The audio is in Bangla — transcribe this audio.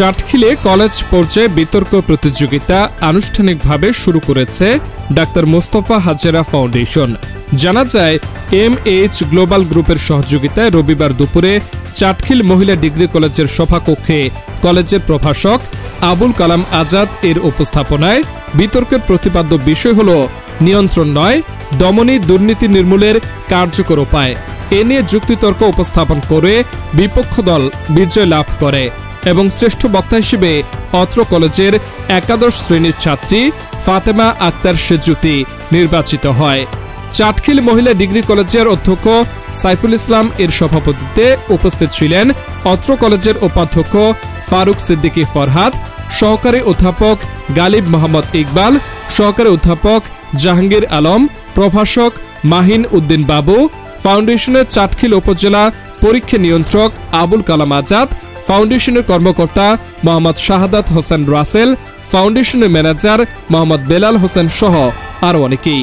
চাটখিলে কলেজ পর্যায়ে বিতর্ক প্রতিযোগিতা আনুষ্ঠানিকভাবে শুরু করেছে ডাক্তার মোস্তফা হাজেরা ফাউন্ডেশন। জানা যায়, MH গ্লোবাল গ্রুপের সহযোগিতায় রবিবার দুপুরে চাটখিল মহিলা ডিগ্রি কলেজের সভাকক্ষে কলেজের প্রভাষক আবুল কালাম আজাদ এর উপস্থাপনায় বিতর্কের প্রতিপাদ্য বিষয় হল নিয়ন্ত্রণ নয়, দমনী দুর্নীতি নির্মূলের কার্যকর উপায়। এ নিয়ে যুক্তিতর্ক উপস্থাপন করে বিপক্ষ দল বিজয় লাভ করে এবং শ্রেষ্ঠ বক্তা হিসেবে অত্র কলেজের একাদশ শ্রেণীর ছাত্রী ফাতেমা আক্তার সেজুতি নির্বাচিত হয়। চাটখিল মহিলা ডিগ্রি কলেজের অধ্যক্ষ সাইফুল ইসলাম এর সভাপতিত্বে উপস্থিত ছিলেন অত্র কলেজের উপাধ্যক্ষ ফারুক সিদ্দিকী ফরহাদ, সহকারী অধ্যাপক গালিব মোহাম্মদ ইকবাল, সহকারী অধ্যাপক জাহাঙ্গীর আলম, প্রভাষক মাহিন উদ্দিন বাবু, ফাউন্ডেশনের চাটখিল উপজেলা পরীক্ষা নিয়ন্ত্রক আবুল কালাম আজাদ, ফাউন্ডেশনের কর্মকর্তা মোহাম্মদ শাহাদাত হোসেন রাসেল, ফাউন্ডেশনের ম্যানেজার মোহাম্মদ বেলাল হোসেন সহ আরও অনেকেই।